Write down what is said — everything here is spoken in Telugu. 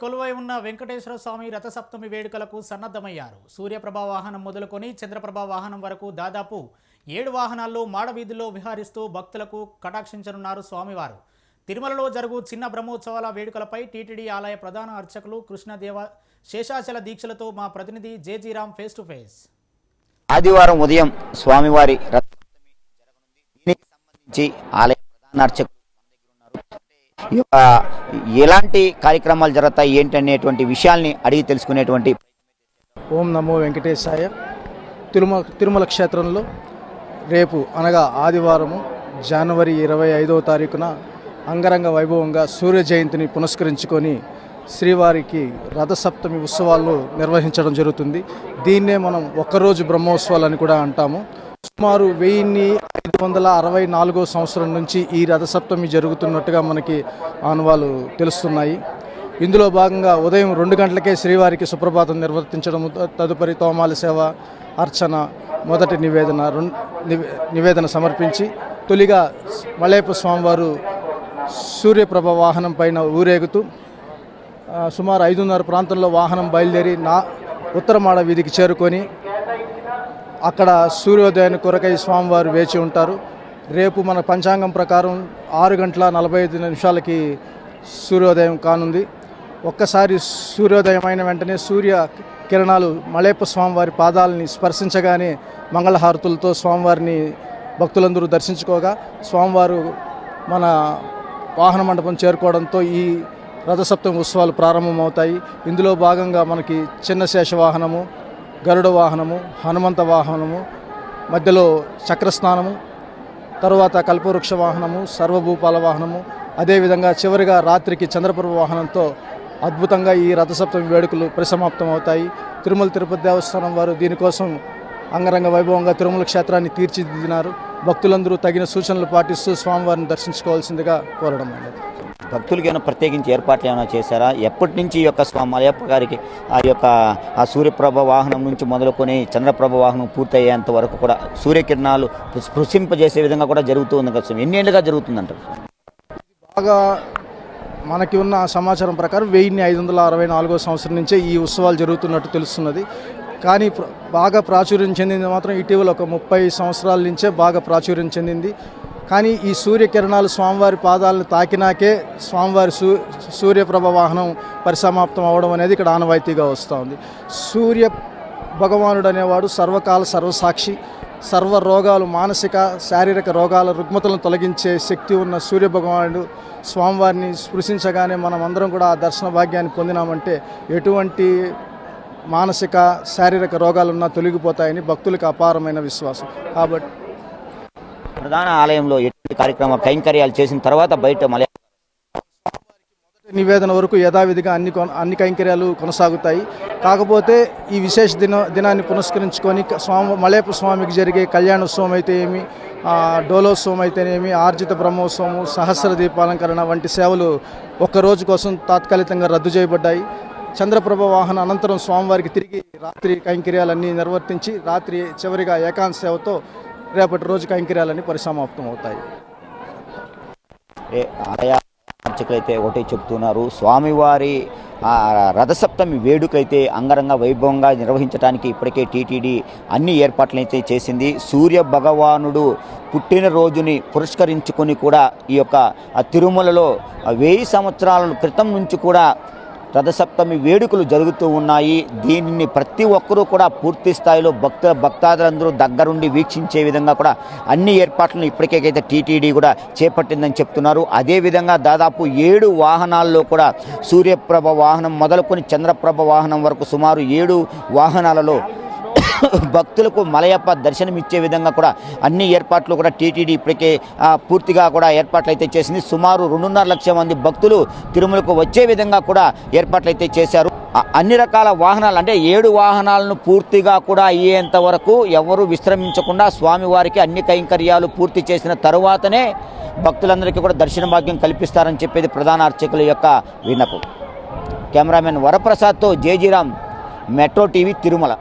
కొలువై ఉన్న వెంకటేశ్వర స్వామి రథసప్తమి వేడుకలకు సన్నద్ధమయ్యారు. సూర్యప్రభ వాహనం మొదలుకొని చంద్రప్రభ వాహనం వరకు దాదాపు 7 వాహనాల్లో మాడవీధుల్లో విహరిస్తూ భక్తులకు కటాక్షించనున్నారు స్వామివారు. తిరుమలలో జరుగు చిన్న బ్రహ్మోత్సవాల వేడుకలపై టీటీడీ ఆలయ ప్రధాన అర్చకులు కృష్ణదేవ శేషాచల దీక్షలతో మా ప్రతినిధి జేజీరామ్ ఫేస్ టు ఫేస్. ఆదివారం ఉదయం స్వామివారి రథసప్తమి జరగనుంది. దీనికి సంబంధించి ఆలయ ప్రధాన అర్చకులు ఎలాంటి కార్యక్రమాలు జరుగుతాయి ఏంటనేటువంటి విషయాల్ని అడిగి తెలుసుకునేటువంటి ఓం నమో వెంకటేశాయ. తిరుమల క్షేత్రంలో రేపు అనగా ఆదివారము జనవరి 25వ తారీఖున అంగరంగ వైభవంగా సూర్య జయంతిని పురస్కరించుకొని శ్రీవారికి రథసప్తమి ఉత్సవాలను నిర్వహించడం జరుగుతుంది. దీన్నే మనం ఒక్కరోజు బ్రహ్మోత్సవాలని కూడా అంటాము. సుమారు 1564 సంవత్సరం నుంచి ఈ రథసప్తమి జరుగుతున్నట్టుగా మనకి ఆనవాలు తెలుస్తున్నాయి. ఇందులో భాగంగా ఉదయం 2 గంటలకే శ్రీవారికి సుప్రభాతం నిర్వర్తించడం, తదుపరి తోమాల సేవ, అర్చన, మొదటి నివేదన సమర్పించి తొలిగా మలయప్ప స్వామివారు సూర్యప్రభ వాహనం పైన ఊరేగుతూ సుమారు 5:30 ప్రాంతంలో వాహనం బయలుదేరి ఉత్తరమాడ వీధికి చేరుకొని అక్కడ సూర్యోదయాన్ని కొరకై స్వామివారు వేచి ఉంటారు. రేపు మన పంచాంగం ప్రకారం 6:45 సూర్యోదయం కానుంది. ఒక్కసారి సూర్యోదయం అయిన వెంటనే సూర్య కిరణాలు మలయప్ప స్వామివారి పాదాలని స్పర్శించగానే మంగళహారతులతో స్వామివారిని భక్తులందరూ దర్శించుకోగా స్వామివారు మన వాహన మండపం చేరుకోవడంతో ఈ రథసప్తమి ఉత్సవాలు ప్రారంభమవుతాయి. ఇందులో భాగంగా మనకి చిన్న శేషవాహనము, గరుడ వాహనము, హనుమంత వాహనము, మధ్యలో చక్రస్నానము, తరువాత కల్పవృక్ష వాహనము, సర్వభూపాల వాహనము, అదేవిధంగా చివరిగా రాత్రికి చంద్రప్రభ వాహనంతో అద్భుతంగా ఈ రథసప్తమి వేడుకలు పరిసమాప్తం అవుతాయి. తిరుమల తిరుపతి దేవస్థానం వారు దీనికోసం అంగరంగ వైభవంగా తిరుమల క్షేత్రాన్ని తీర్చిదిద్దినారు. భక్తులందరూ తగిన సూచనలు పాటిస్తూ స్వామివారిని దర్శించుకోవాల్సిందిగా కోరడం అనేది. భక్తులకి ఏమైనా ప్రత్యేకించి ఏర్పాట్లు ఏమైనా చేశారా? ఎప్పటి నుంచి ఈ యొక్క స్వామి మలయప్ప గారికి ఆ సూర్యప్రభ వాహనం నుంచి మొదలుకొని చంద్రప్రభ వాహనం పూర్తయ్యేంత వరకు కూడా సూర్యకిరణాలు స్పృశింపజేసే విధంగా కూడా జరుగుతూ ఉంది కదా, ఎన్ని ఏళ్ళుగా జరుగుతుందంటారు? బాగా మనకి ఉన్న సమాచారం ప్రకారం 1564 సంవత్సరం నుంచే ఈ ఉత్సవాలు జరుగుతున్నట్టు తెలుస్తున్నది. కానీ బాగా ప్రాచుర్యం చెందింది మాత్రం ఇటీవల ఒక 30 సంవత్సరాల నుంచే బాగా ప్రాచుర్యం చెందింది. కానీ ఈ సూర్యకిరణాలు స్వామివారి పాదాలను తాకినాకే స్వామివారి సూర్యప్రభ వాహనం పరిసమాప్తం అవడం అనేది ఇక్కడ ఆనవాయితీగా వస్తూ ఉంది. సూర్య భగవానుడు అనేవాడు సర్వకాల సర్వసాక్షి, సర్వ రోగాలు, మానసిక శారీరక రోగాల రుగ్మతలను తొలగించే శక్తి ఉన్న సూర్య భగవానుడు స్వామివారిని స్పృశించగానే మనం అందరం కూడా ఆ దర్శన భాగ్యాన్ని పొందినామంటే ఎటువంటి మానసిక శారీరక రోగాలున్నా తొలగిపోతాయని భక్తులకు అపారమైన విశ్వాసం. కాబట్టి ప్రధాన ఆలయంలో ఎటువంటి కార్యక్రమ కైంకర్యాలు చేసిన తర్వాత బయట నివేదన వరకు యథావిధిగా అన్ని కైంకర్యాలు కొనసాగుతాయి. కాకపోతే ఈ విశేష దినాన్ని పురస్కరించుకొని మలయప్ప స్వామికి జరిగే కళ్యాణోత్సవం అయితే ఏమి, డోలోత్సవం అయితేనేమి, ఆర్జిత బ్రహ్మోత్సవం, సహస్ర దీపాలంకరణ వంటి సేవలు ఒక్కరోజు కోసం తాత్కాలికంగా రద్దు చేయబడ్డాయి. చంద్రప్రభ వాహన అనంతరం స్వామివారికి తిరిగి రాత్రి కైంకర్యాలన్నీ నిర్వర్తించి రాత్రి చివరిగా ఏకాంత సేవతో రేపటి రోజు కైంకర్యాలన్నీ పరిసమాప్తం అవుతాయి. ఆయా అర్చకులైతే ఒకటే చెప్తున్నారు, స్వామివారి రథసప్తమి వేడుకైతే అంగరంగ వైభవంగా నిర్వహించడానికి ఇప్పటికే టీటీడీ అన్ని ఏర్పాట్లయితే చేసింది. సూర్య భగవానుడు పుట్టినరోజుని పురస్కరించుకొని కూడా ఈ యొక్క తిరుమలలో 1000 సంవత్సరాల క్రితం నుంచి కూడా రథసప్తమి వేడుకలు జరుగుతూ ఉన్నాయి. దీనిని ప్రతి ఒక్కరూ కూడా పూర్తి స్థాయిలో భక్తాదులందరూ దగ్గరుండి వీక్షించే విధంగా కూడా అన్ని ఏర్పాట్లను ఇప్పటికైతే టీటీడీ కూడా చేపట్టిందని చెప్తున్నారు. అదేవిధంగా దాదాపు 7 వాహనాల్లో కూడా సూర్యప్రభ వాహనం మొదలుకొని చంద్రప్రభ వాహనం వరకు సుమారు 7 వాహనాలలో భక్తులకు మలయప్ప దర్శనమిచ్చే విధంగా కూడా అన్ని ఏర్పాట్లు కూడా టీటీడీ ఇప్పటికే పూర్తిగా కూడా ఏర్పాట్లు అయితే చేసింది. సుమారు 2.5 లక్షల మంది భక్తులు తిరుమలకు వచ్చే విధంగా కూడా ఏర్పాట్లు అయితే చేశారు. అన్ని రకాల వాహనాలు అంటే 7 వాహనాలను పూర్తిగా కూడా అయ్యేంత వరకు ఎవరు విశ్రమించకుండా స్వామివారికి అన్ని కైంకర్యాలు పూర్తి చేసిన తరువాతనే భక్తులందరికీ కూడా దర్శన భాగ్యం కల్పిస్తారని చెప్పేది ప్రధాన అర్చకుల యొక్క విన్నపం. కెమెరామెన్ వరప్రసాద్తో జేజీరామ్, మెట్రో టీవీ, తిరుమల.